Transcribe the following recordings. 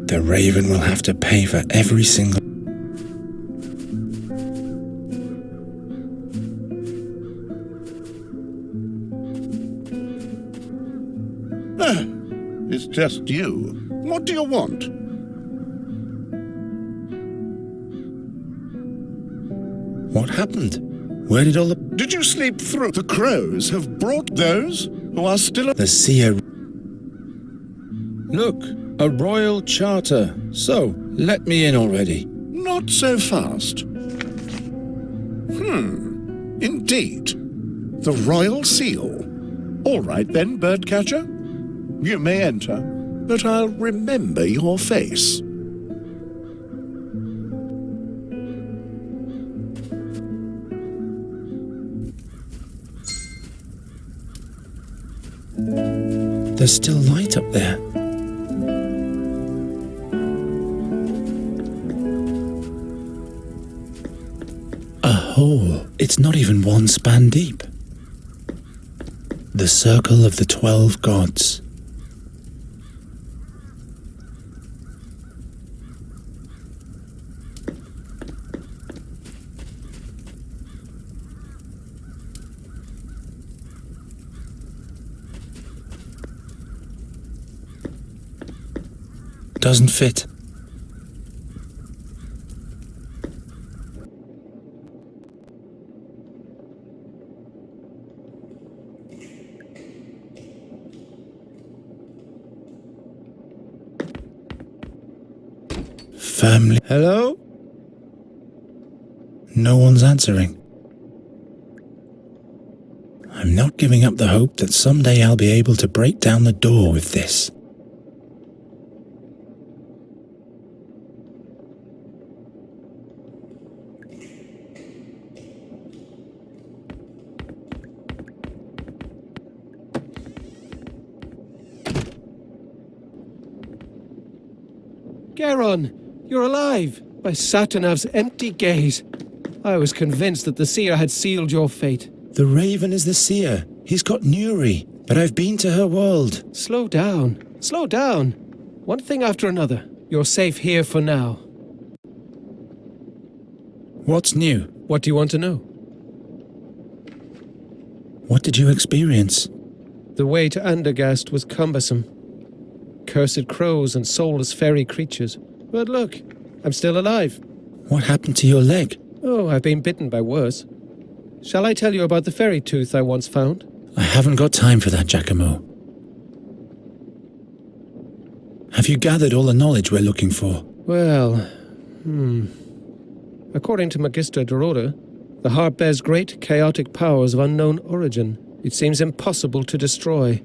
The Raven will have to pay for every single... It's just you. What do you want? What happened? Where did all the... Did you sleep through? The crows have brought those who are still... The seer... Look, a royal charter. So, let me in already. Not so fast. Indeed. The royal seal. All right then, birdcatcher. You may enter, but I'll remember your face. There's still light up there. A hole. It's not even one span deep. The circle of the 12 gods. Doesn't fit. Firmly. Hello? No one's answering. I'm not giving up the hope that someday I'll be able to break down the door with this. Kiran, you're alive! By Satinav's empty gaze. I was convinced that the seer had sealed your fate. The Raven is the seer. He's got Nuri, but I've been to her world. Slow down. Slow down. One thing after another. You're safe here for now. What's new? What do you want to know? What did you experience? The way to Andergast was cumbersome. Cursed crows and soulless fairy creatures. But look, I'm still alive. What happened to your leg? Oh, I've been bitten by worse. Shall I tell you about the fairy tooth I once found? I haven't got time for that, Giacomo. Have you gathered all the knowledge we're looking for? Well, According to Magistra Dorota, the harp bears great chaotic powers of unknown origin. It seems impossible to destroy,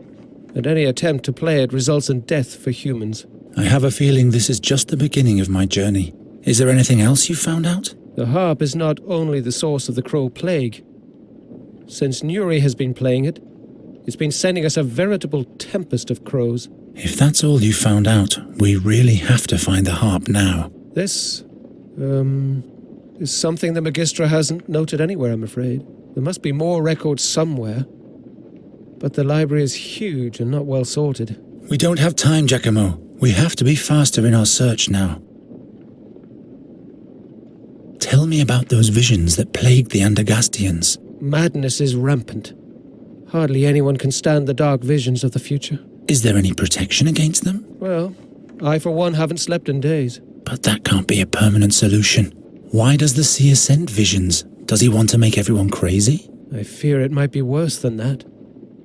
and any attempt to play it results in death for humans. I have a feeling this is just the beginning of my journey. Is there anything else you found out? The harp is not only the source of the crow plague. Since Nuri has been playing it, it's been sending us a veritable tempest of crows. If that's all you found out, we really have to find the harp now. This, is something the Magistra hasn't noted anywhere, I'm afraid. There must be more records somewhere. But the library is huge and not well sorted. We don't have time, Giacomo. We have to be faster in our search now. Tell me about those visions that plagued the Andergastians. Madness is rampant. Hardly anyone can stand the dark visions of the future. Is there any protection against them? Well, I for one haven't slept in days. But that can't be a permanent solution. Why does the seer send visions? Does he want to make everyone crazy? I fear it might be worse than that.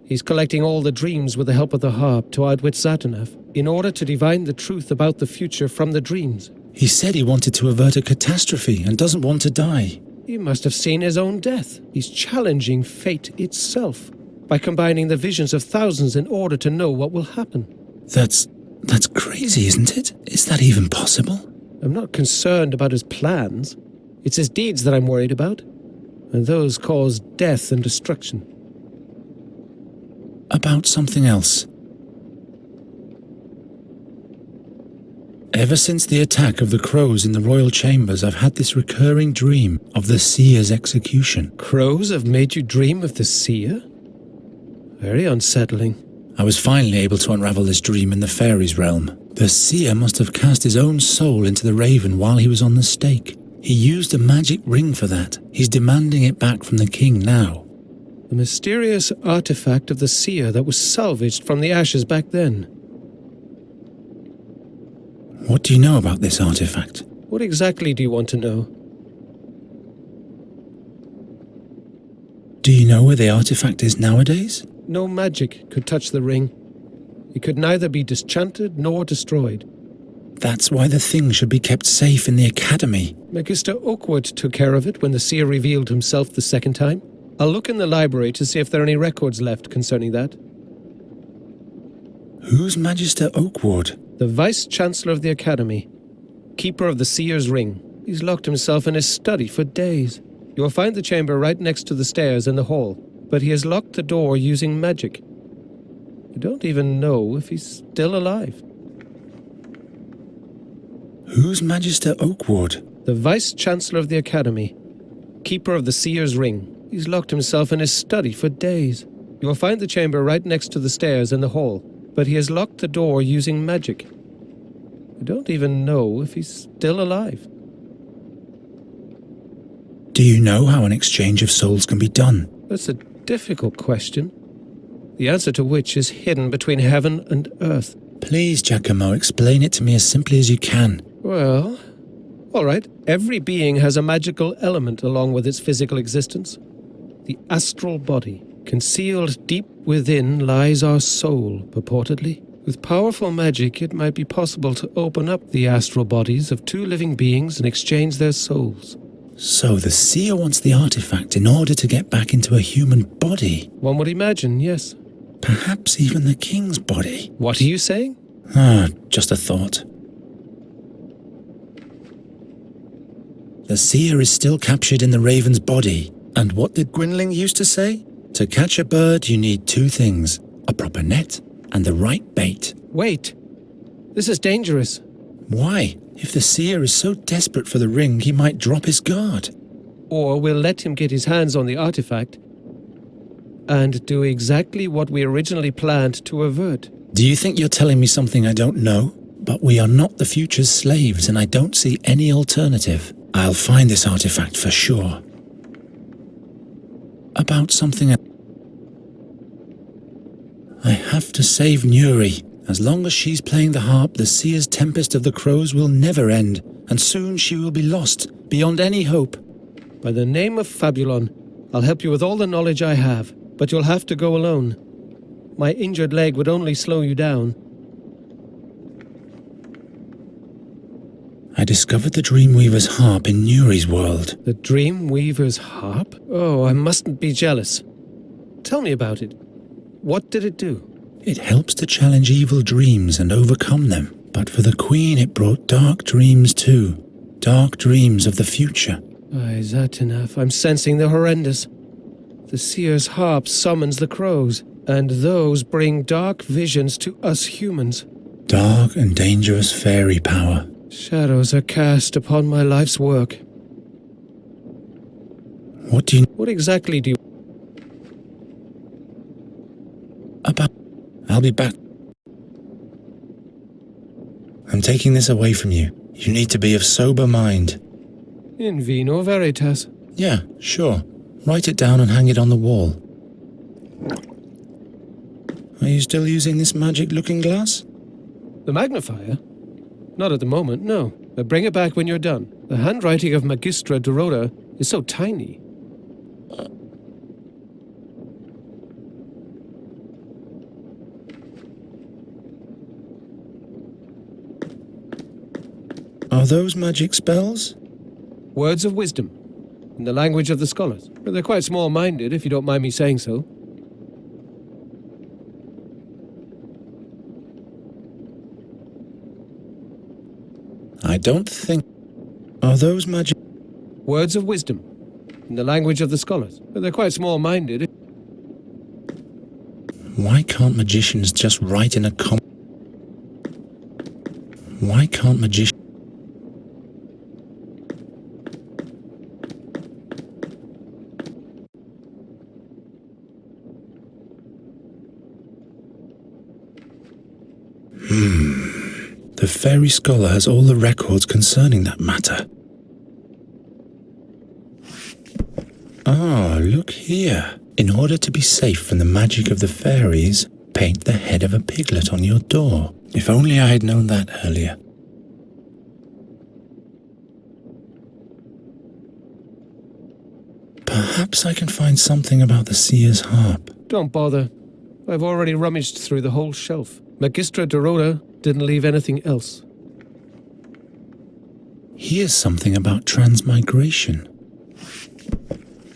He's collecting all the dreams with the help of the harp to outwit Satinav, in order to divine the truth about the future from the dreams. He said he wanted to avert a catastrophe and doesn't want to die. He must have seen his own death. He's challenging fate itself by combining the visions of thousands in order to know what will happen. That's crazy, isn't it? Is that even possible? I'm not concerned about his plans. It's his deeds that I'm worried about, and those cause death and destruction. About something else. Ever since the attack of the crows in the royal chambers, I've had this recurring dream of the seer's execution. Crows have made you dream of the seer? Very unsettling. I was finally able to unravel this dream in the fairies' realm, The seer must have cast his own soul into the raven while he was on the stake. He used a magic ring for that. He's demanding it back from the king now. The mysterious artifact of the seer that was salvaged from the ashes back then. What do you know about this artifact? What exactly do you want to know? Do you know where the artifact is nowadays? No magic could touch the ring. It could neither be disenchanted nor destroyed. That's why the thing should be kept safe in the academy. Magister Oakwood took care of it when the seer revealed himself the second time. I'll look in the library to see if there are any records left concerning that. Who's Magister Oakwood? The Vice-Chancellor of the Academy. Keeper of the Seer's Ring. He's locked himself in his study for days. You'll find the chamber right next to the stairs in the hall, but he has locked the door using magic. I don't even know if he's still alive. Who's Magister Oakwood? The Vice-Chancellor of the Academy. Keeper of the Seer's Ring. He's locked himself in his study for days. You'll find the chamber right next to the stairs in the hall, but he has locked the door using magic. I don't even know if he's still alive. Do you know how an exchange of souls can be done? That's a difficult question, the answer to which is hidden between heaven and earth. Please, Giacomo, explain it to me as simply as you can. Well, all right. Every being has a magical element along with its physical existence. The astral body. Concealed deep within lies our soul, purportedly. With powerful magic, it might be possible to open up the astral bodies of two living beings and exchange their souls. So the seer wants the artifact in order to get back into a human body. One would imagine, yes. Perhaps even the king's body. What are you saying? Just a thought. The seer is still captured in the raven's body. And what did Gwynling used to say? To catch a bird, you need two things. A proper net and the right bait. Wait. This is dangerous. Why? If the seer is so desperate for the ring, he might drop his guard. Or we'll let him get his hands on the artifact and do exactly what we originally planned to avert. Do you think you're telling me something I don't know? But we are not the future's slaves, and I don't see any alternative. I'll find this artifact for sure. About something I have to save Nuri. As long as she's playing the harp, the seer's tempest of the crows will never end, and soon she will be lost, beyond any hope. By the name of Fabulon, I'll help you with all the knowledge I have, but you'll have to go alone. My injured leg would only slow you down. I discovered the Dreamweaver's harp in Nuri's world. The Dreamweaver's harp? Oh, I mustn't be jealous. Tell me about it. What did it do? It helps to challenge evil dreams and overcome them. But for the Queen, it brought dark dreams too. Dark dreams of the future. Aye, Satinav, I'm sensing the horrendous. The seer's harp summons the crows, and those bring dark visions to us humans. Dark and dangerous fairy power. Shadows are cast upon my life's work. What exactly do you... About... I'll be back. I'm taking this away from you. You need to be of sober mind. In vino veritas. Yeah, sure. Write it down and hang it on the wall. Are you still using this magic looking glass? The magnifier? Not at the moment, no. But bring it back when you're done. The handwriting of Magistra Dorota is so tiny. Are those magic spells? Words of wisdom, in the language of the scholars. But they're quite small-minded, if you don't mind me saying so. I don't think... Are those magic... Words of wisdom, in the language of the scholars. But they're quite small-minded. Why can't magicians just write in a Why can't magicians... fairy scholar has all the records concerning that matter. Ah, look here. In order to be safe from the magic of the fairies, paint the head of a piglet on your door. If only I had known that earlier. Perhaps I can find something about the seer's harp. Don't bother. I've already rummaged through the whole shelf. Magistra Dorota didn't leave anything else. Here's something about transmigration.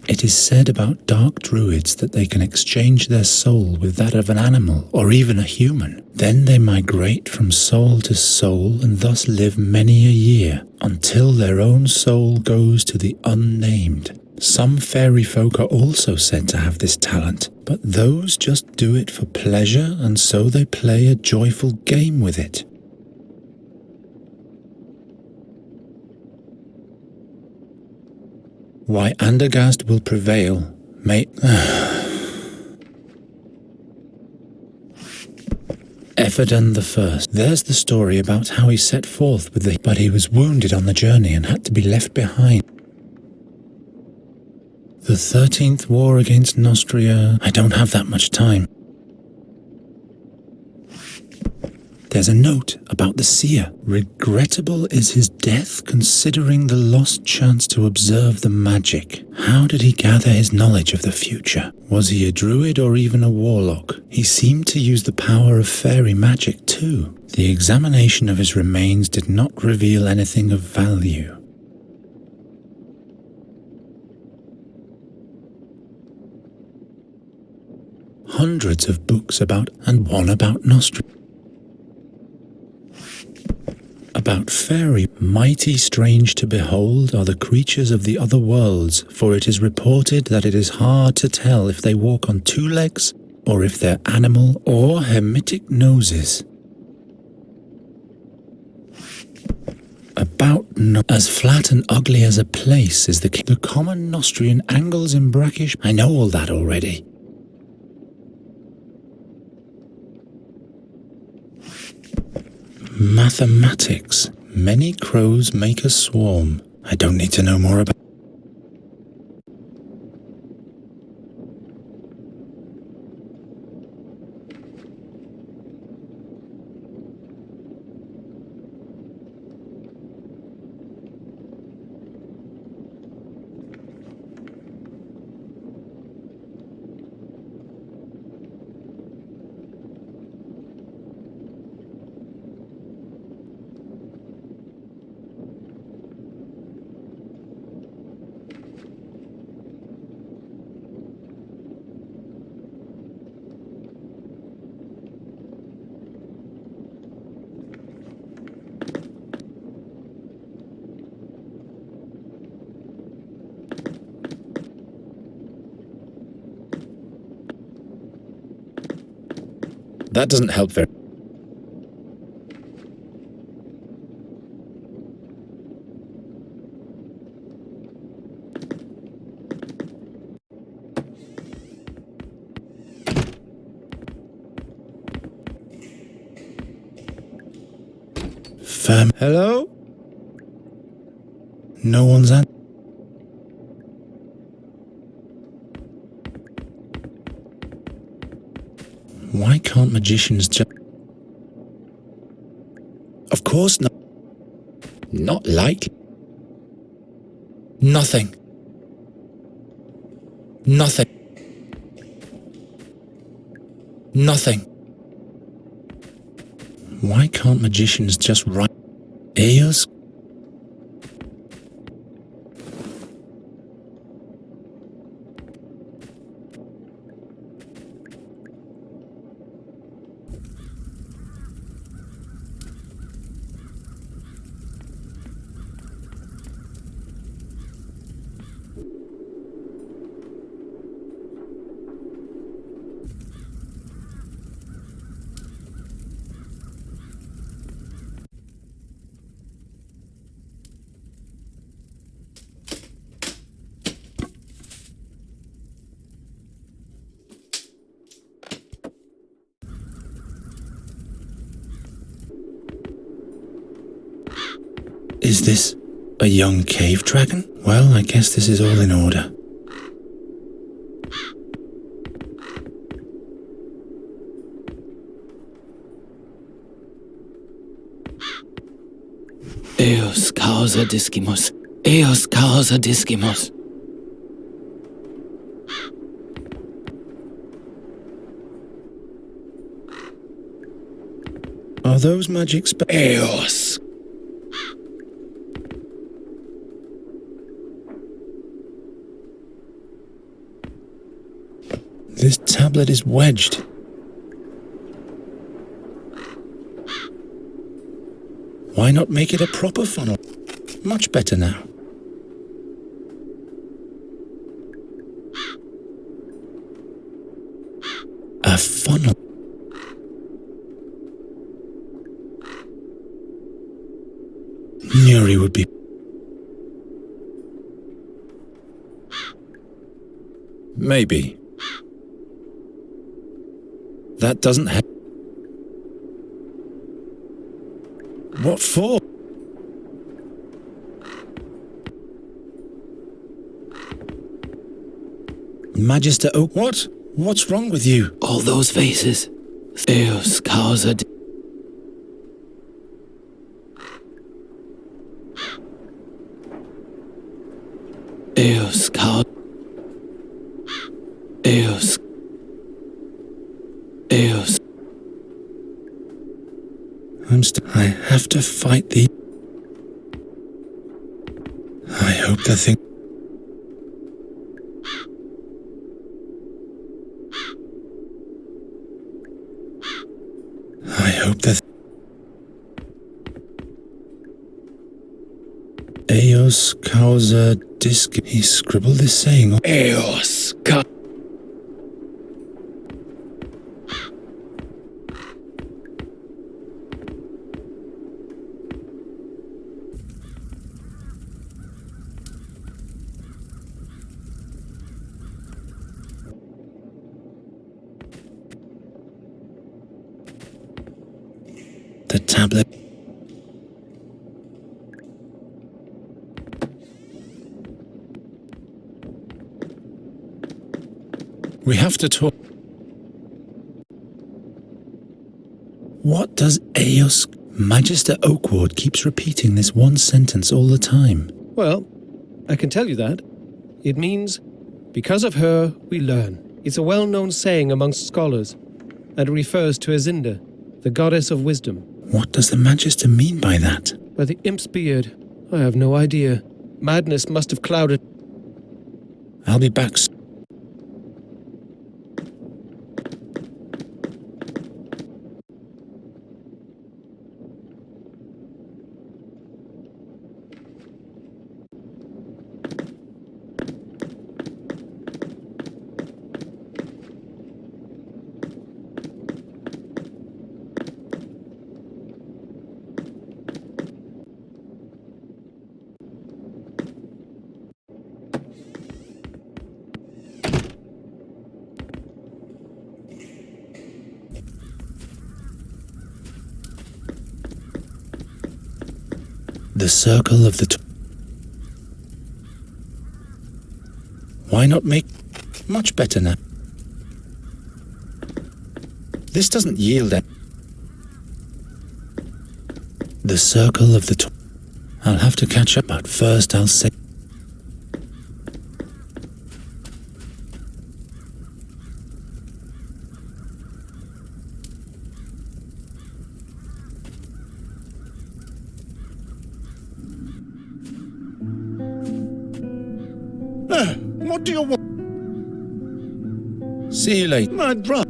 It is said about dark druids that they can exchange their soul with that of an animal or even a human. Then they migrate from soul to soul and thus live many a year until their own soul goes to the unnamed. Some fairy folk are also said to have this talent, but those just do it for pleasure, and so they play a joyful game with it. Why Andergast will prevail may... Ephedan I. There's the story about how he set forth with the... But he was wounded on the journey and had to be left behind. The 13th war against Nostria... I don't have that much time. There's a note about the seer. Regrettable is his death, considering the lost chance to observe the magic. How did he gather his knowledge of the future? Was he a druid or even a warlock? He seemed to use the power of fairy magic too. The examination of his remains did not reveal anything of value. Hundreds of books about, and one about Nostria. About fairy, mighty strange to behold are the creatures of the other worlds, for it is reported that it is hard to tell if they walk on two legs, or if they're animal or Hemitic noses. About as flat and ugly as a place is the common Nostrian angles in brackish. I know all that already. Mathematics. Many crows make a swarm. I don't need to know more about... That doesn't help very... Hello? No one's at... Why can't magicians just... Of course not. Not likely. Nothing. Nothing. Nothing. Why can't magicians just write... Eos? Is this a young cave dragon? Well, I guess this is all in order. Eos causa discimus. Eos causa discimus. Are those magic spells? Eos. This tablet is wedged. Why not make it a proper funnel? Much better now. A funnel. Nuri would be... Maybe. That doesn't have... What for? Magister Oak... What? What's wrong with you? All those faces. Eos causa Eos causa Eos Eos. I have to fight the... I hope the thing... I hope the... Eos causa disc... He scribbled this saying... Eos causa... The tablet... We have to talk... What does Eos... Magister Oakward keeps repeating this one sentence all the time. Well, I can tell you that. It means, because of her, we learn. It's a well-known saying amongst scholars, and it refers to Azinda, the goddess of wisdom. What does the Magister mean by that? By the imp's beard, I have no idea. Madness must have clouded... I'll be back soon. The circle of the... Why not make... Much better now. This doesn't yield a... The circle of the... I'll have to catch up, but first I'll say... What do you want? See you later. My brother.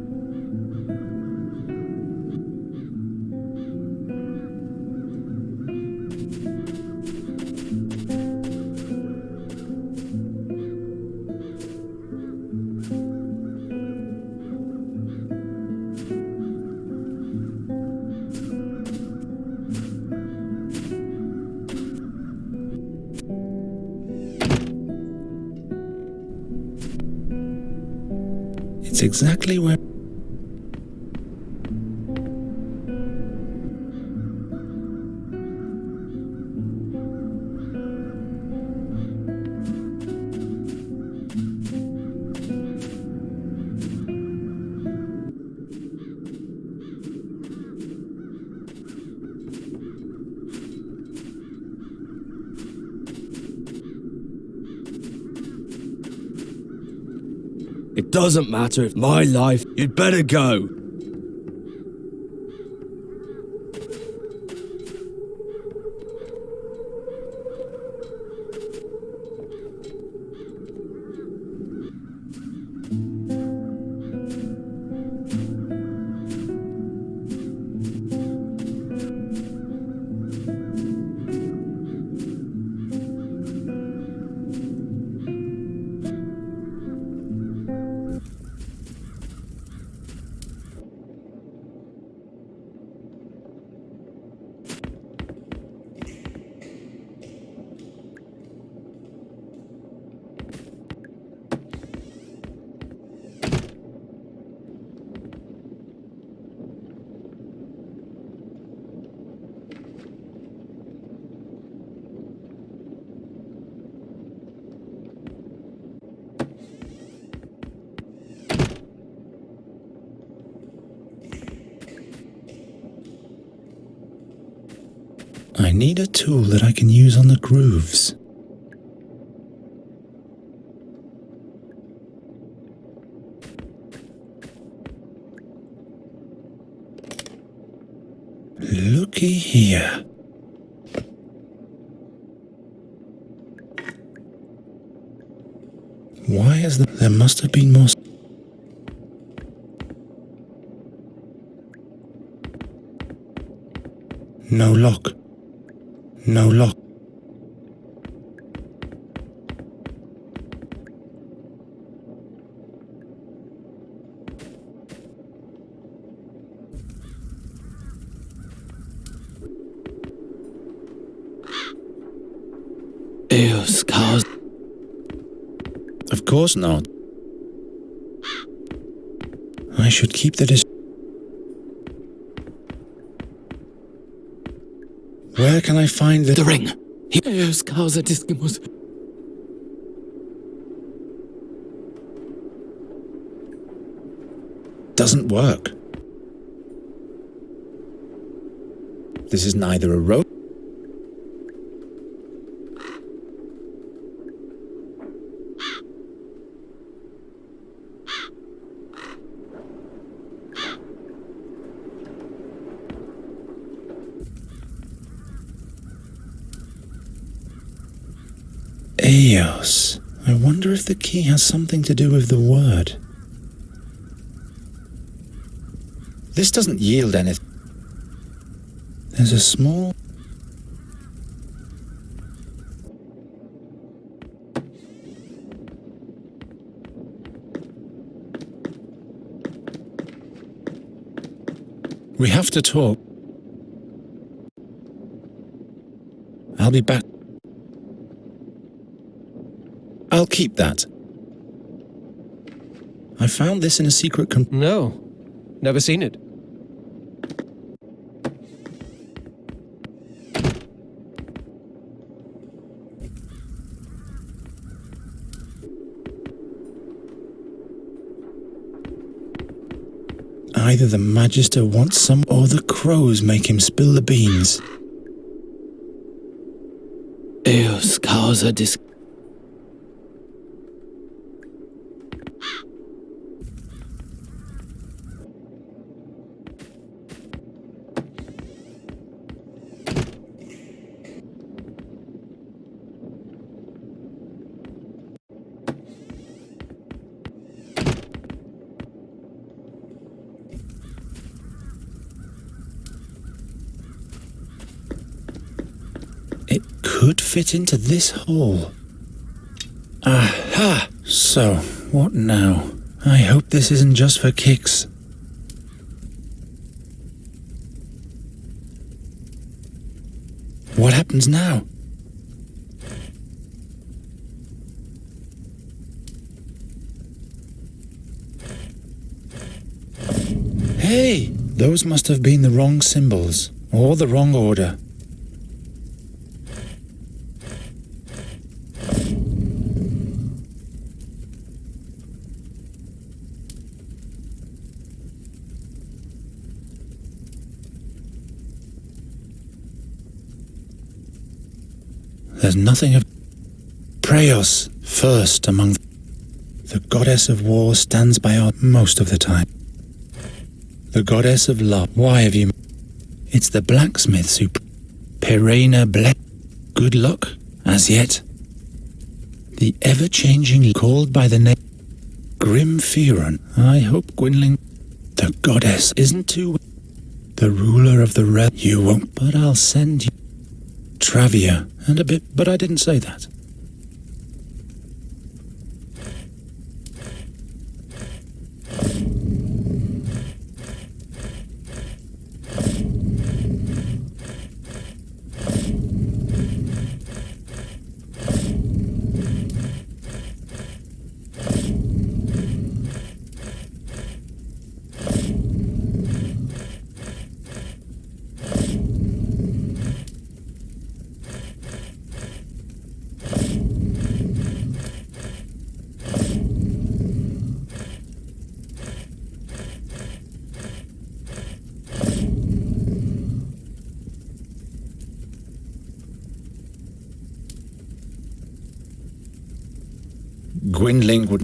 It's exactly where... doesn't matter if my life. You'd better go. I need a tool that I can use on the grooves. Looky here. Why is there must have been more. No lock. No lock. Eos causa. Of course not. I should keep the Where can I find The ring. Eos causa discimus. Doesn't work. This is neither a rope. Eos. I wonder if the key has something to do with the word. This doesn't yield anything. There's a small... We have to talk. I'll be back. I'll keep that. I found this in a secret No, never seen it. Either the Magister wants some or the crows make him spill the beans. Eos causa discimus. It could fit into this hole. Aha! So, what now? I hope this isn't just for kicks. What happens now? Hey! Those must have been the wrong symbols, or the wrong order. There's nothing of Preos first among the goddess of war stands by our most of the time. The goddess of love. Why have you... It's the blacksmiths who... Perena Black. Good luck, as yet. The ever-changing called by the name... Grim Fearon. I hope Gwynling... The goddess isn't too... The ruler of the realm. You won't, but I'll send you... Travia, and a bit, but I didn't say that. Gwynling would...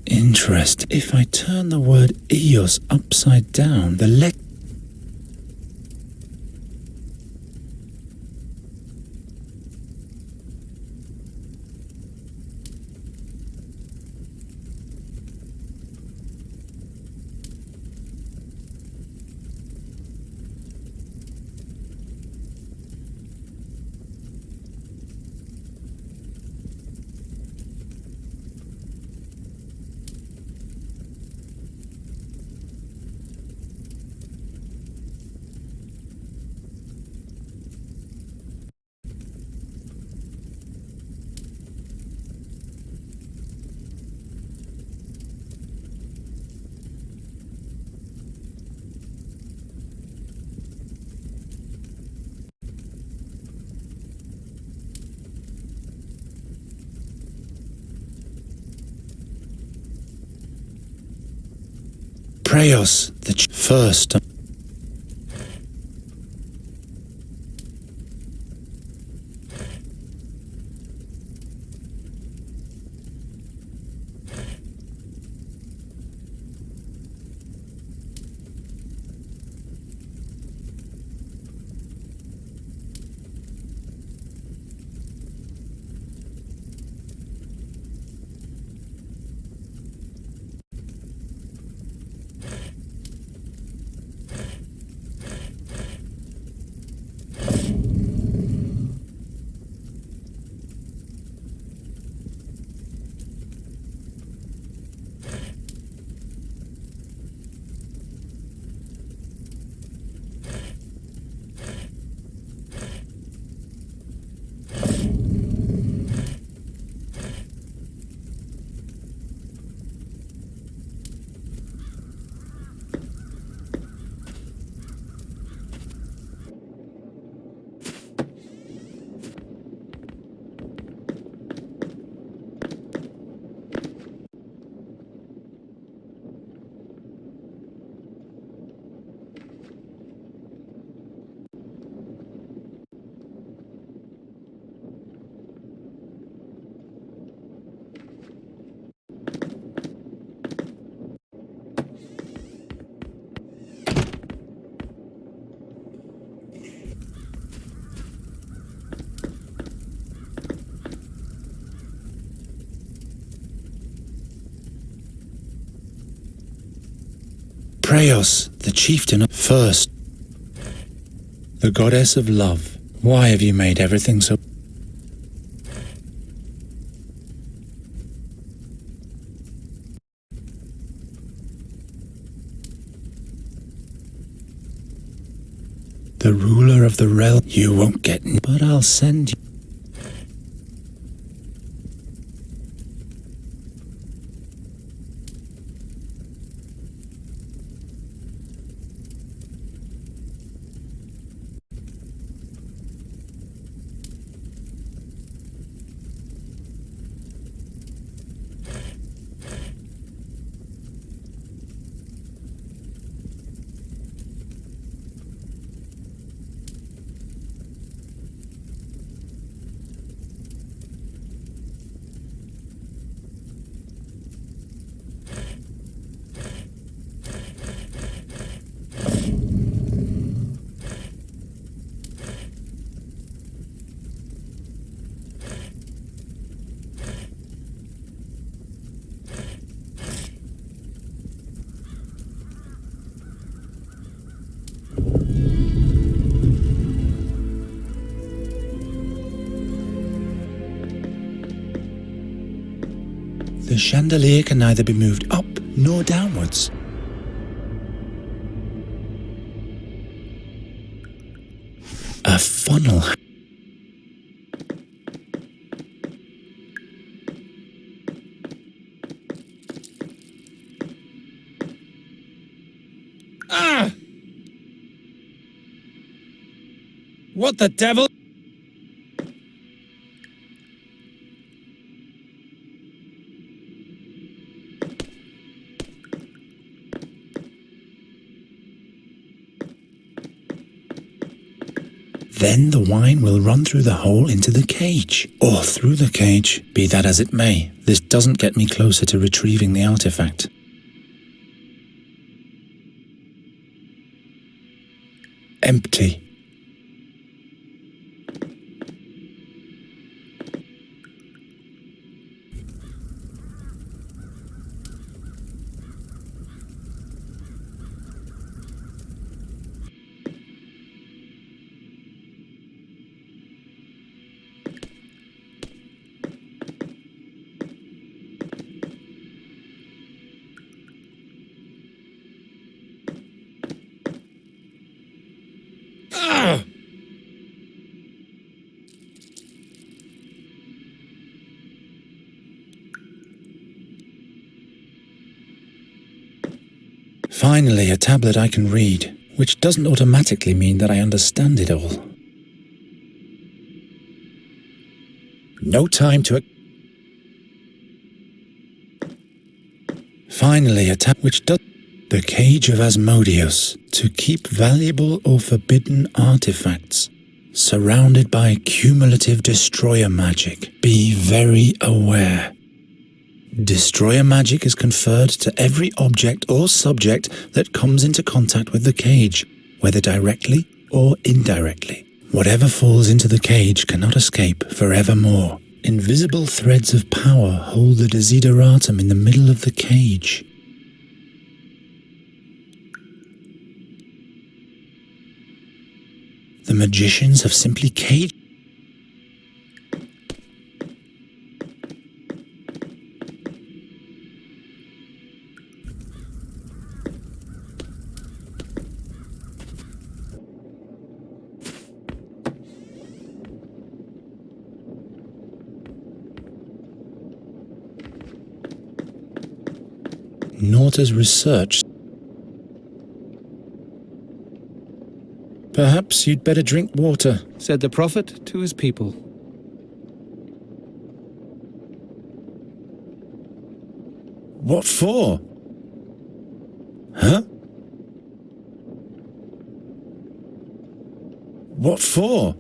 Interest. If I turn the word Eos upside down, the Preos, the first. Preos, the chieftain first. The goddess of love. Why have you made everything so... The ruler of the realm. You won't get... But I'll send you... The chandelier can neither be moved up nor downwards. A funnel. Ah! What the devil? Then the wine will run through the hole into the cage, or through the cage. Be that as it may, this doesn't get me closer to retrieving the artifact. Empty. Ah! Finally, a tablet I can read, which doesn't automatically mean that I understand it all. No time to... Finally, a tablet which does... The Cage of Asmodeus, to keep valuable or forbidden artifacts, surrounded by cumulative destroyer magic. Be very aware. Destroyer magic is conferred to every object or subject that comes into contact with the cage, whether directly or indirectly. Whatever falls into the cage cannot escape forevermore. Invisible threads of power hold the desideratum in the middle of the cage. The magicians have simply caged. Norta's research. Perhaps you'd better drink water, said the prophet to his people. What for? Huh? What for?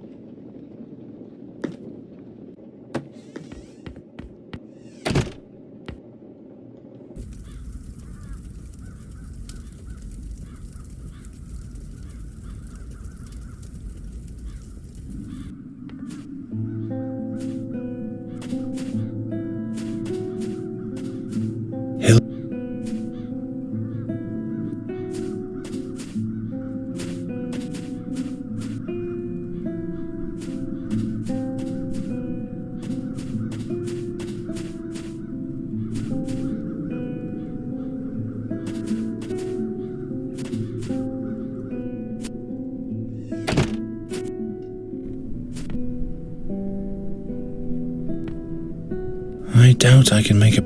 I doubt I can make a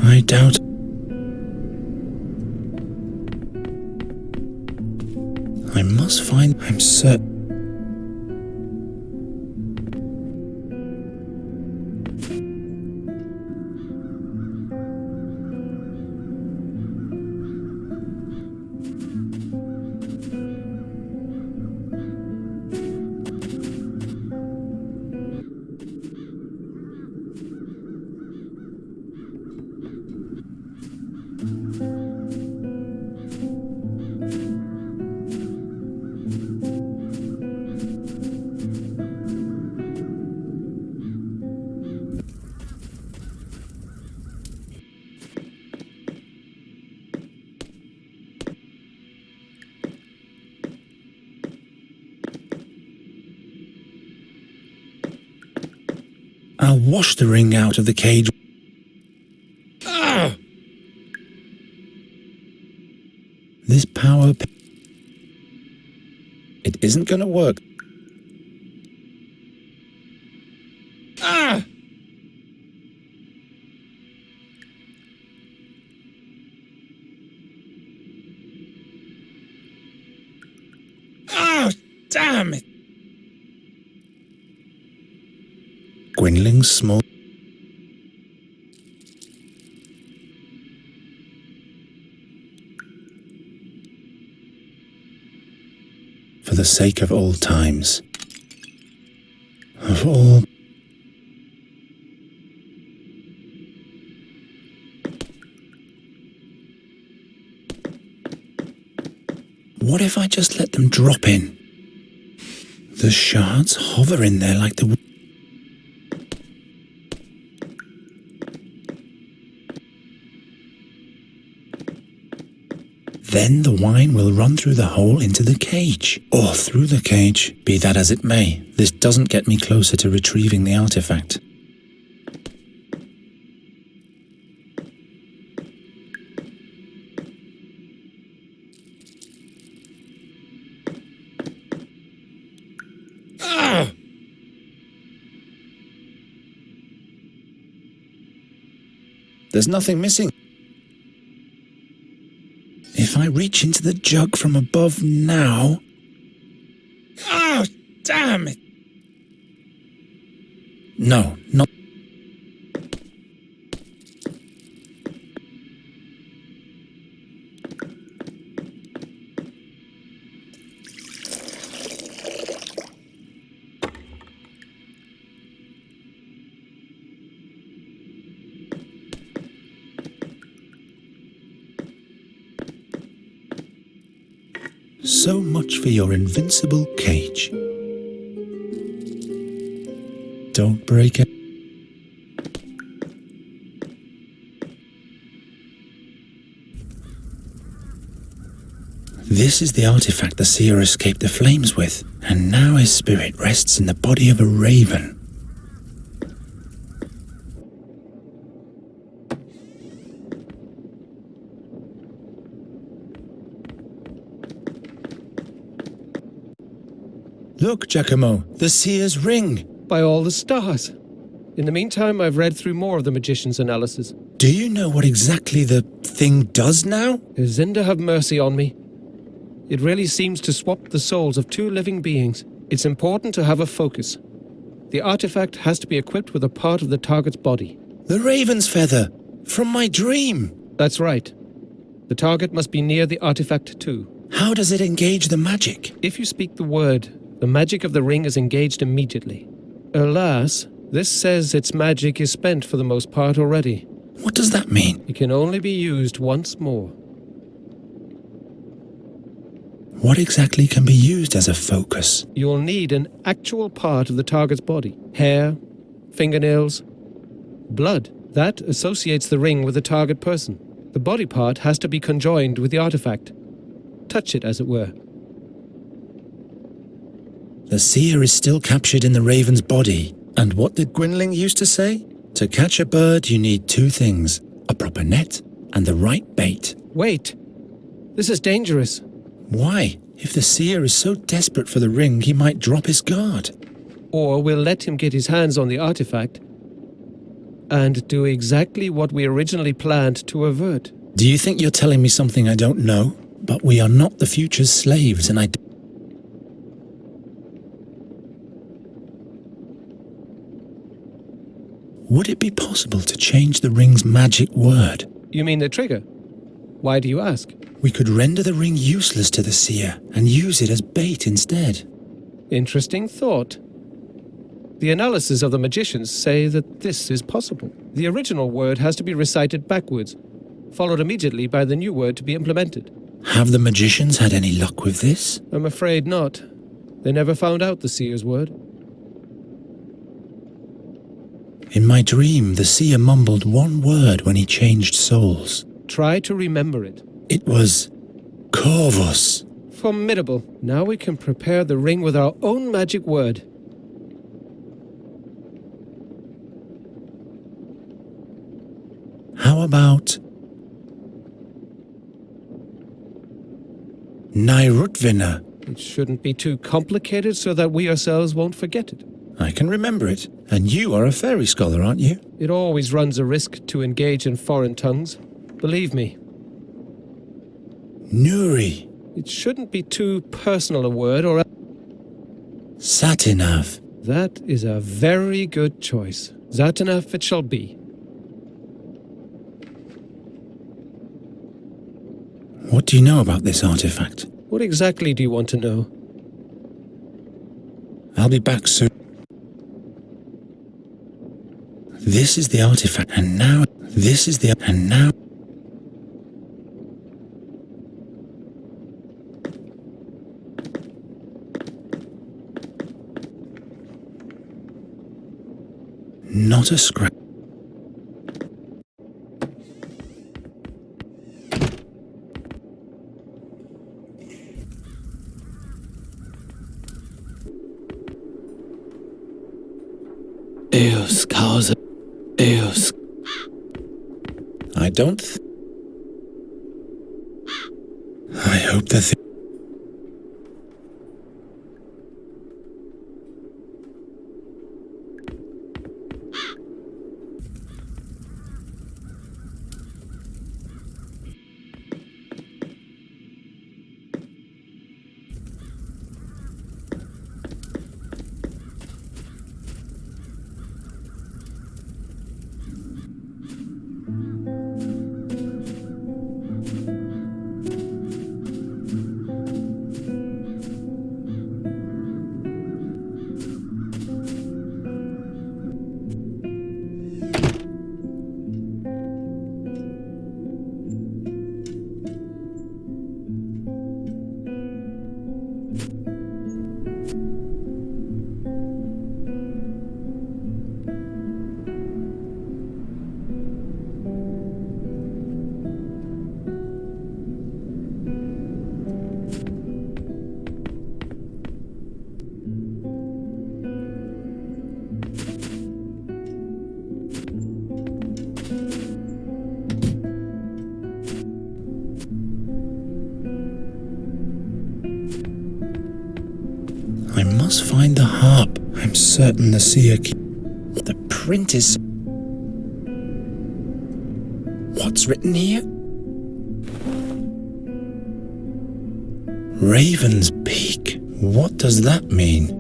I doubt... I must find... I'm certain... I'll wash the ring out of the cage. Ah! This power... It isn't going to work. Ah! Oh, damn it! Gwynling's small... For the sake of old times. Of all... What if I just let them drop in? The shards hover in there like the... Then the wine will run through the hole into the cage. Or through the cage. Be that as it may, this doesn't get me closer to retrieving the artifact. Ah! There's nothing missing. If I reach into the jug from above now... Oh, damn it! No, not... So much for your invincible cage. Don't break it. This is the artifact the seer escaped the flames with, and now his spirit rests in the body of a raven. Look, Giacomo, the seer's ring. By all the stars. In the meantime, I've read through more of the magician's analysis. Do you know what exactly the thing does now? Zinda have mercy on me. It really seems to swap the souls of two living beings. It's important to have a focus. The artifact has to be equipped with a part of the target's body. The raven's feather, from my dream. That's right. The target must be near the artifact too. How does it engage the magic? If you speak the word, the magic of the ring is engaged immediately. Alas, this says its magic is spent for the most part already. What does that mean? It can only be used once more. What exactly can be used as a focus? You'll need an actual part of the target's body. Hair, fingernails, blood. That associates the ring with the target person. The body part has to be conjoined with the artifact. Touch it, as it were. The seer is still captured in the raven's body. And what did Gwynling used to say? To catch a bird, you need two things. A proper net and the right bait. Wait! This is dangerous. Why? If the seer is so desperate for the ring, he might drop his guard. Or we'll let him get his hands on the artifact and do exactly what we originally planned to avert. Do you think you're telling me something I don't know? But we are not the future's slaves, and Would it be possible to change the ring's magic word? You mean the trigger? Why do you ask? We could render the ring useless to the seer and use it as bait instead. Interesting thought. The analysis of the magicians say that this is possible. The original word has to be recited backwards, followed immediately by the new word to be implemented. Have the magicians had any luck with this? I'm afraid not. They never found out the seer's word. In my dream, the seer mumbled one word when he changed souls. Try to remember it. It was Corvus. Formidable. Now we can prepare the ring with our own magic word. about Nairutvina? It shouldn't be too complicated so that we ourselves won't forget it. I can remember it. And you are a fairy scholar, aren't you? It always runs a risk to engage in foreign tongues. Believe me. Nuri. It shouldn't be too personal a word or... Satinav. That is a very good choice. Satinav it shall be. What do you know about this artifact? What exactly do you want to know? I'll be back soon. This is the artifact, and now... This is the... And now... Not a scrap. Eos causa. Eos. I don't... I hope the thing... I must find the harp. I'm certain the seer key... The print is... What's written here? Raven's Peak. What does that mean?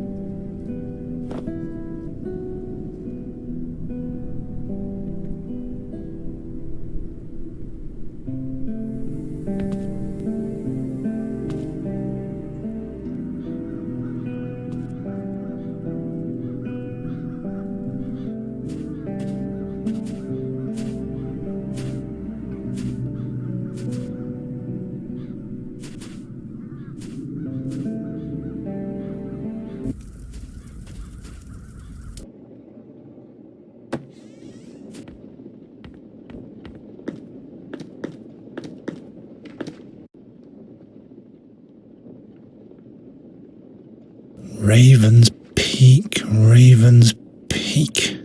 Raven's Peak, Raven's Peak.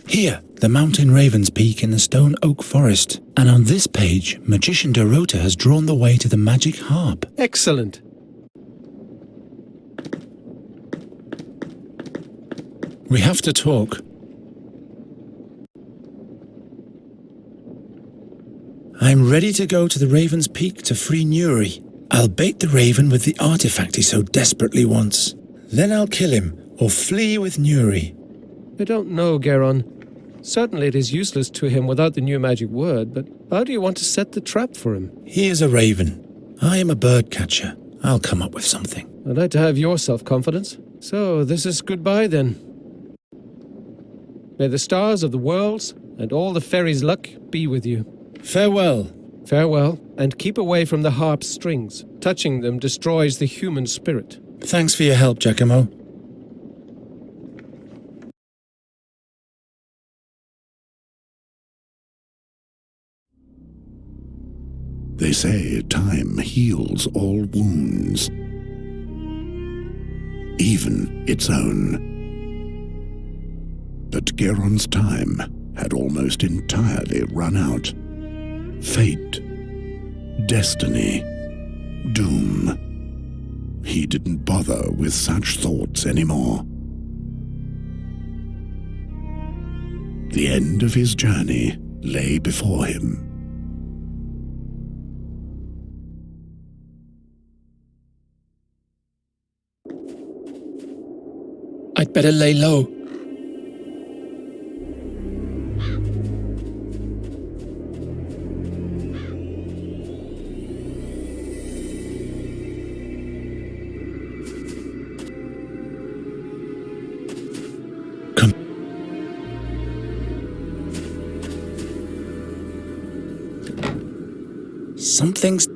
Here, the mountain Raven's Peak in the stone oak forest. And on this page, Magician Dorota has drawn the way to the magic harp. Excellent. We have to talk. I'm ready to go to the Raven's Peak to free Nuri. I'll bait the raven with the artifact he so desperately wants. Then I'll kill him, or flee with Nuri. I don't know, Geron. Certainly it is useless to him without the new magic word, but how do you want to set the trap for him? He is a raven. I am a bird catcher. I'll come up with something. I'd like to have your self-confidence. So, this is goodbye then. May the stars of the worlds and all the fairies' luck be with you. Farewell. Farewell, and keep away from the harp's strings. Touching them destroys the human spirit. Thanks for your help, Giacomo. They say time heals all wounds, even its own. But Geron's time had almost entirely run out. Fate, destiny, doom. He didn't bother with such thoughts anymore. The end of his journey lay before him. I'd better lay low. Come. Something's...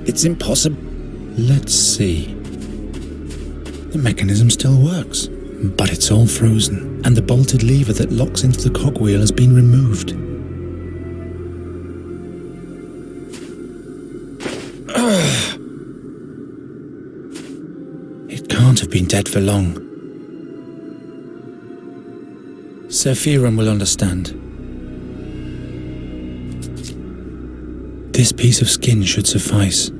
It's impossible. Let's see. The mechanism still works, but it's all frozen, and the bolted lever that locks into the cogwheel has been removed. It can't have been dead for long. Sir Firan will understand. This piece of skin should suffice.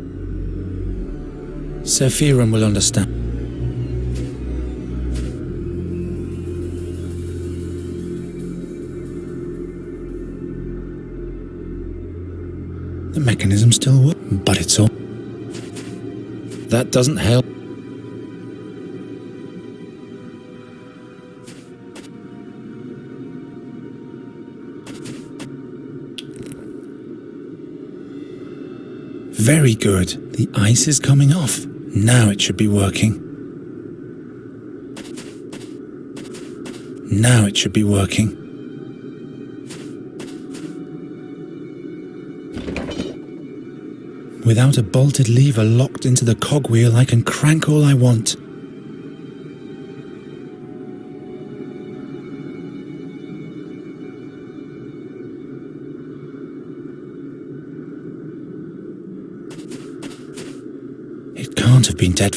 Sir Firan will understand. The mechanism still works, but it's all... That doesn't help. Very good. The ice is coming off. Now it should be working. Now it should be working. Without a bolted lever locked into the cogwheel, I can crank all I want. It can't have been dead.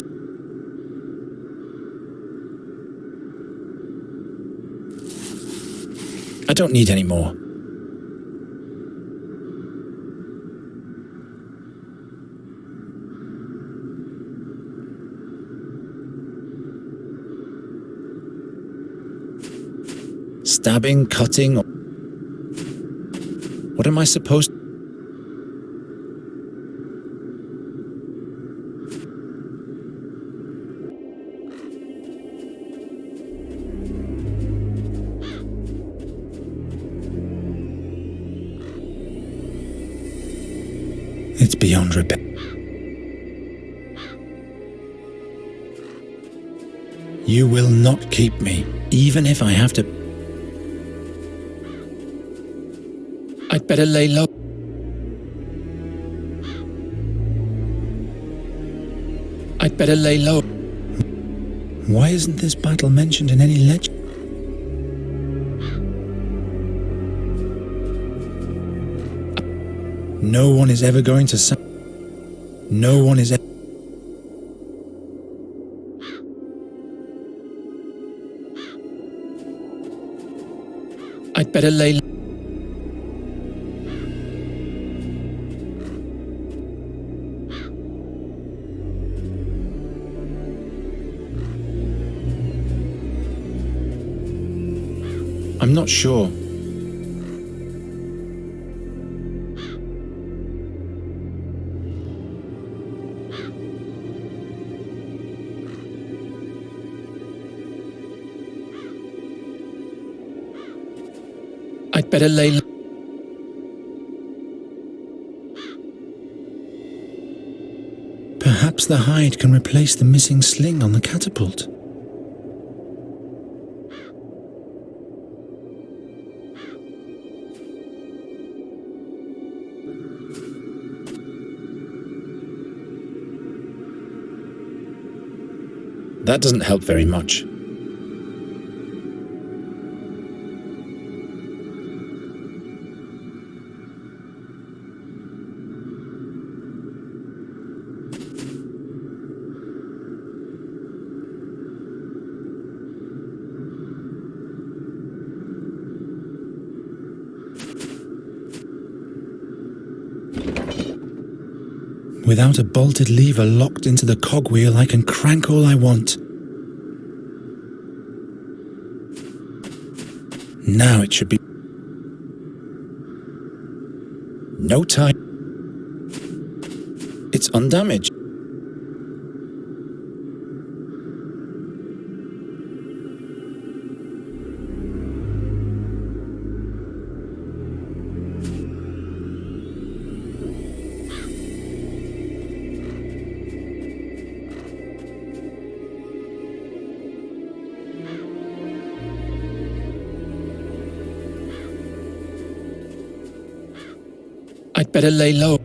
I don't need any more. Stabbing, cutting... What am I supposed to... It's beyond repair. You will not keep me, even if I have to... I'd better lay low. I'd better lay low. Why isn't this battle mentioned in any legend? No one is ever going to... No one is ever... I'd better lay low. I'm not sure. I'd better lay low. Perhaps the hide can replace the missing sling on the catapult. That doesn't help very much. Without a bolted lever locked into the cogwheel, I can crank all I want. Now it should be... No time. It's undamaged. I'd better lay low.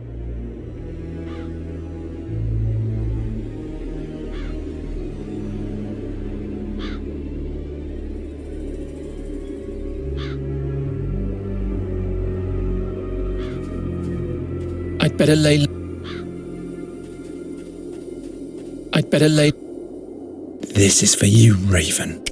I'd better lay... I'd better lay... This is for you, Raven.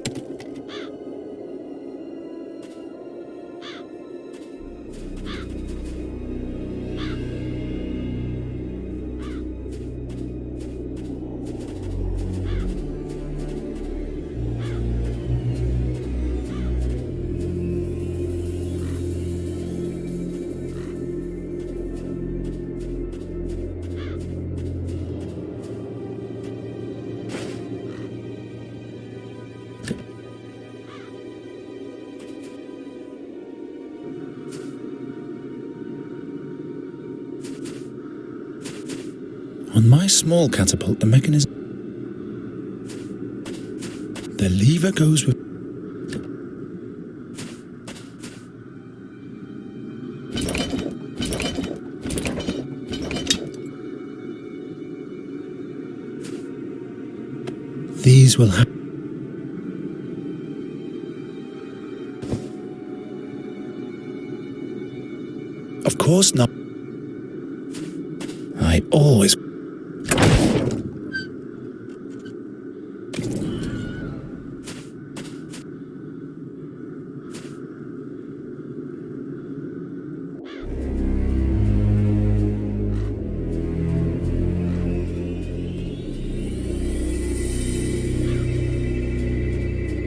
On my small catapult, the mechanism... The lever goes with... These will have... Of course not. I always...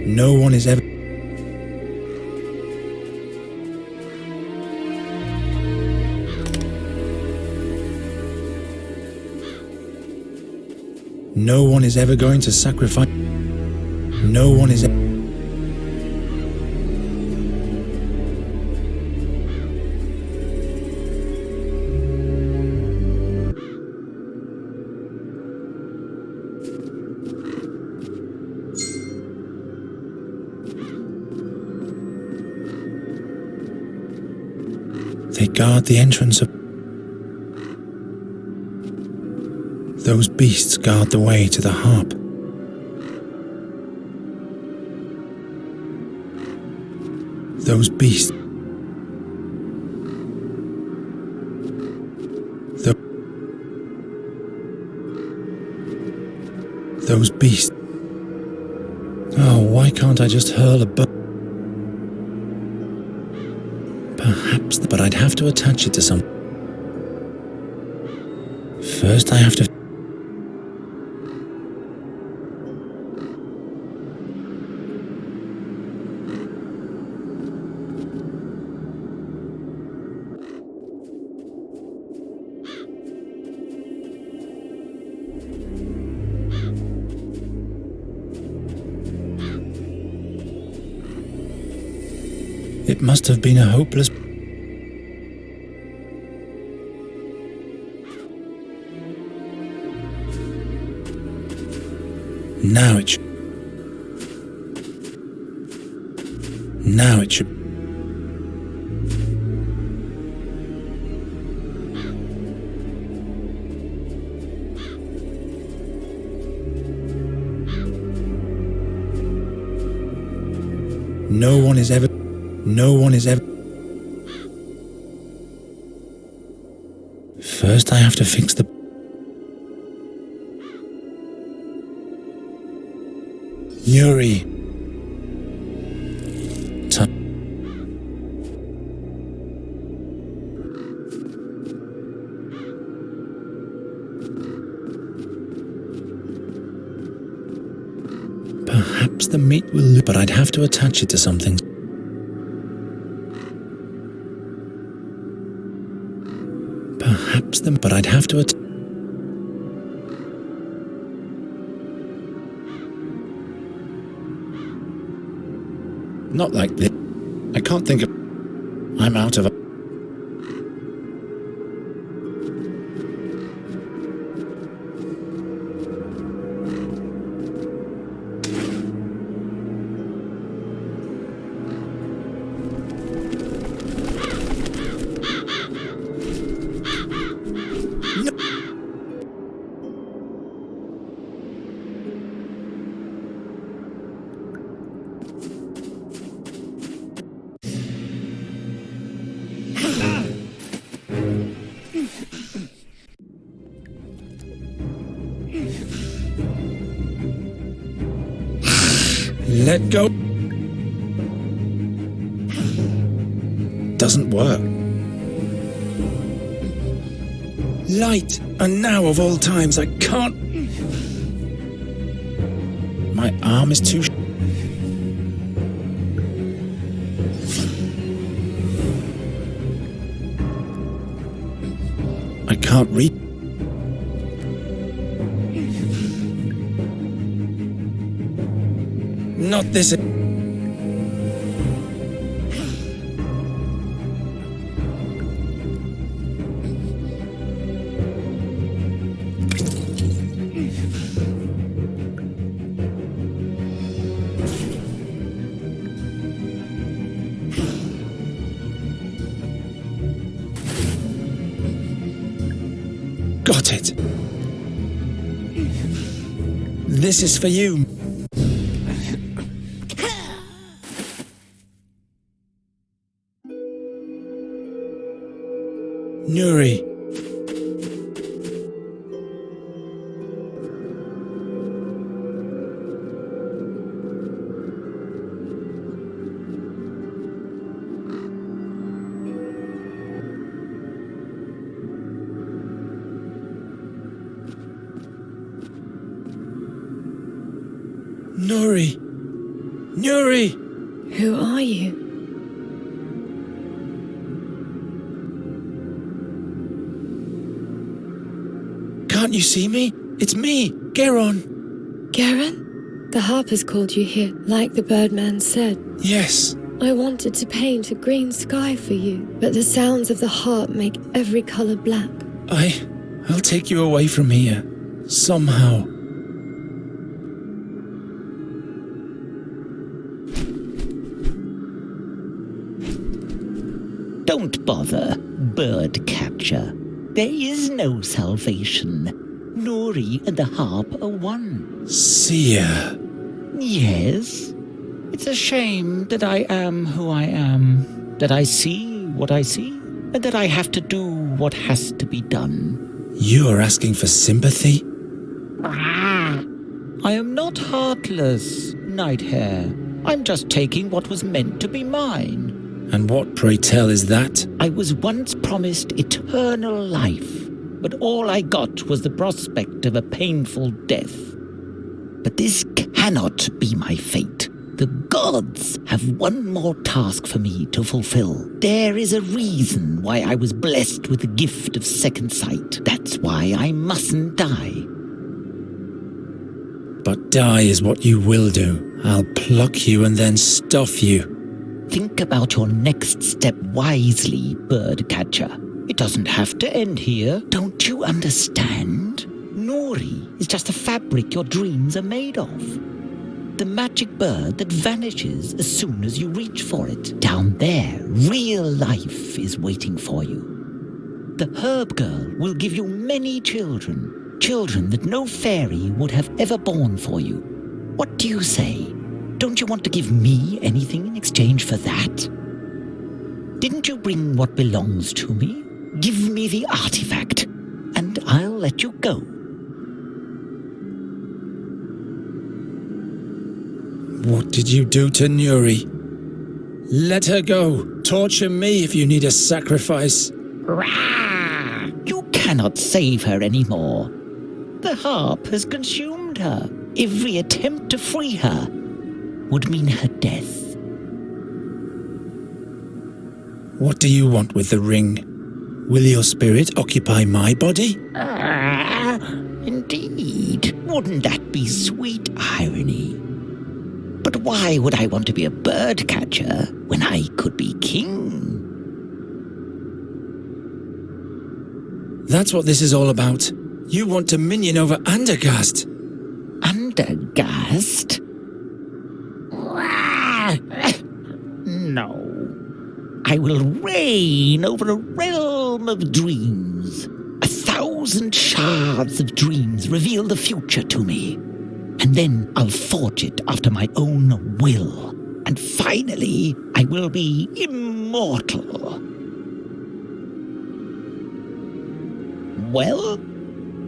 No one is ever... No one is ever going to sacrifice... No one is... They guard the entrance of... Those beasts guard the way to the harp. Those beasts... Those beasts... Oh, why can't I just hurl a bow? Perhaps, but I'd have to attach it to some... First I have to... It must have been a hopeless... Now it should... Now it should... No one is ever... No one is ever... First I have to fix the... Yuri. Perhaps the meat will lose, but I'd have to attach it to something. But I'd have to Not like this. I can't think of... I'm out of... Let go. Doesn't work. Light, and now of all times I can't. My arm is too. I can't reach. Not this. Got it. This is for you. Nuri. Nuri. Nuri. Who are you? Can't you see me? It's me, Geron. Garen? The harpers called you here, like the birdman said. Yes. I wanted to paint a green sky for you, but the sounds of the harp make every color black. I'll take you away from here. Somehow. Don't bother, bird catcher. There is no salvation. Nuri and the harp are one. Seer. Yes. It's a shame that I am who I am, that I see what I see, and that I have to do what has to be done. You are asking for sympathy? I am not heartless, Nighthare. I'm just taking what was meant to be mine. And what, pray tell, is that? I was once promised eternal life, but all I got was the prospect of a painful death. But this cannot be my fate. The gods have one more task for me to fulfill. There is a reason why I was blessed with the gift of second sight. That's why I mustn't die. But die is what you will do. I'll pluck you and then stuff you. Think about your next step wisely, bird catcher. It doesn't have to end here. Don't you understand? Nuri is just a fabric your dreams are made of. The magic bird that vanishes as soon as you reach for it. Down there, real life is waiting for you. The herb girl will give you many children. Children that no fairy would have ever born for you. What do you say? Don't you want to give me anything in exchange for that? Didn't you bring what belongs to me? Give me the artifact, and I'll let you go. What did you do to Nuri? Let her go. Torture me if you need a sacrifice. Rah! You cannot save her anymore. The harp has consumed her. Every attempt to free her. would mean her death. What do you want with the ring? Will your spirit occupy my body? Indeed. Wouldn't that be sweet irony? But why would I want to be a bird catcher when I could be king? That's what this is all about. You want dominion over Andergast. Andergast? No. I will reign over a realm of dreams. 1,000 shards of dreams reveal the future to me. And then I'll forge it after my own will. And finally, I will be immortal. Well?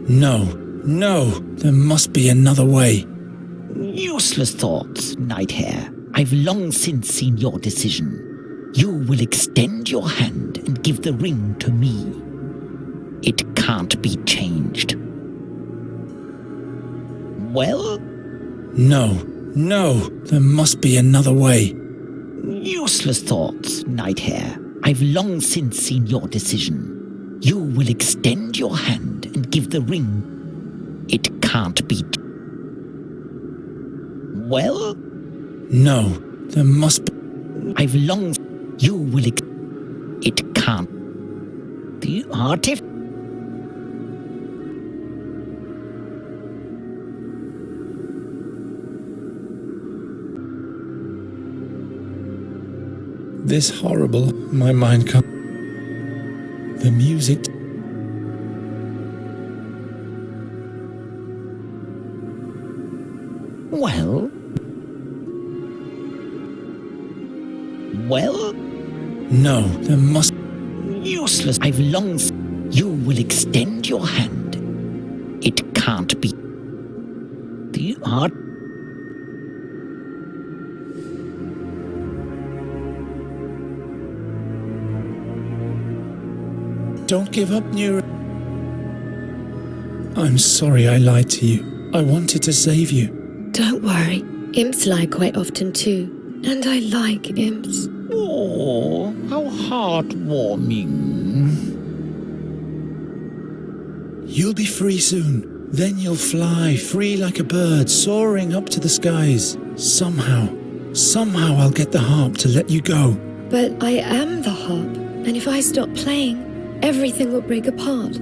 No, there must be another way. Useless thoughts, Nighthare. I've long since seen your decision. You will extend your hand and give the ring to me. It can't be changed. Well? No, there must be another way. Useless thoughts, Nighthare. I've long since seen your decision. You will extend your hand and give the ring. It can't be. Well? No, there must be. I've long. You will. It can't. The artifact. This horrible. My mind can't. The music. Well? No, there must. Useless. I've long. You will extend your hand. It can't be. The art. Don't give up, Nura. I'm sorry I lied to you. I wanted to save you. Don't worry. Imps lie quite often too. And I like imps. Oh, how heartwarming. You'll be free soon. Then you'll fly, free like a bird, soaring up to the skies. Somehow I'll get the harp to let you go. But I am the harp. And if I stop playing, everything will break apart.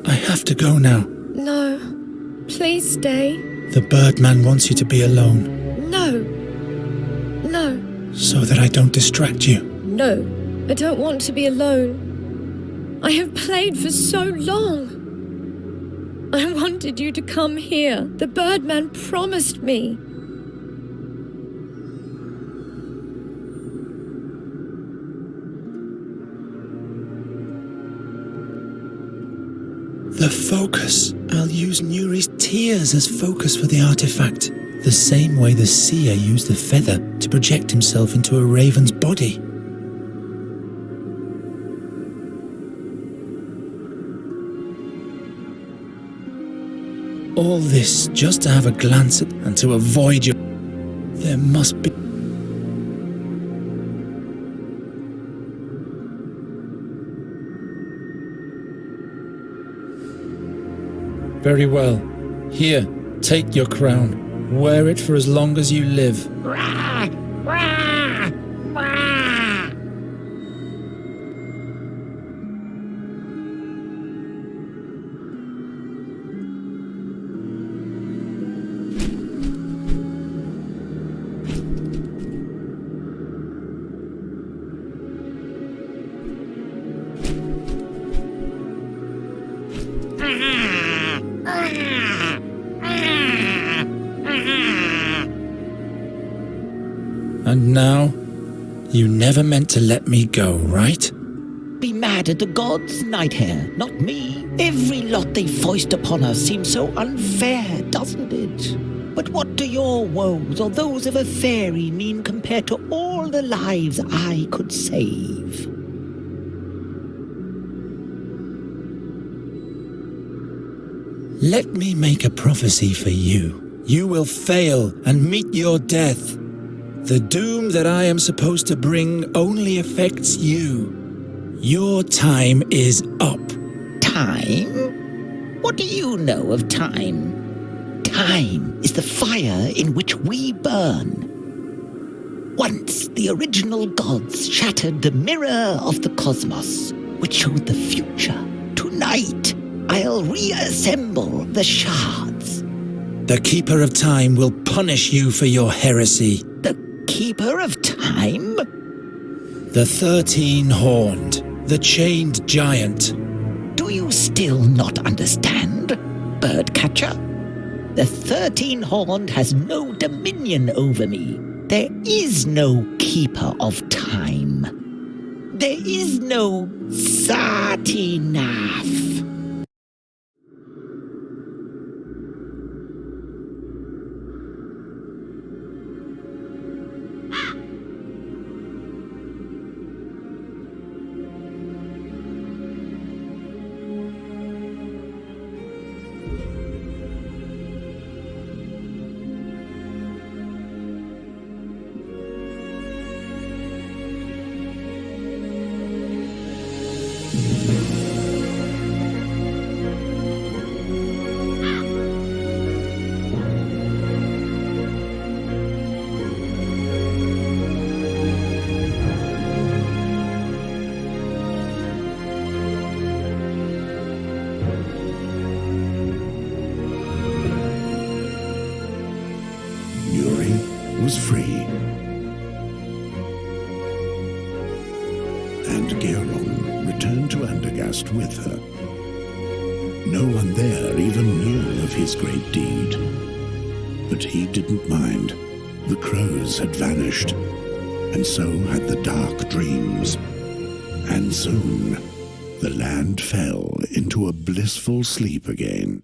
I have to go now. No. Please stay. The Birdman wants you to be alone. No. So that I don't distract you. No. I don't want to be alone. I have played for so long. I wanted you to come here. The Birdman promised me. The focus. I'll use Nuri's tears as focus for the artifact. The same way the seer used the feather to project himself into a raven's body. All this just to have a glance at and to avoid your... There must be... Very well. Here, take your crown. Wear it for as long as you live. And now, you never meant to let me go, right? Be mad at the gods, Nighthare, not me. Every lot they foist upon us seems so unfair, doesn't it? But what do your woes or those of a fairy mean compared to all the lives I could save? Let me make a prophecy for you. You will fail and meet your death. The doom that I am supposed to bring only affects you. Your time is up. Time? What do you know of time? Time is the fire in which we burn. Once the original gods shattered the mirror of the cosmos, which showed the future. Tonight, I'll reassemble the shards. The Keeper of Time will punish you for your heresy. The Keeper of Time? The 13-horned, the chained giant. Do you still not understand, Birdcatcher? The 13-horned has no dominion over me. There is no Keeper of Time. There is no Satinav. Was free, and Geron returned to Andergast with her. No one there even knew of his great deed, but he didn't mind. The crows had vanished, and so had the dark dreams, and soon the land fell into a blissful sleep again.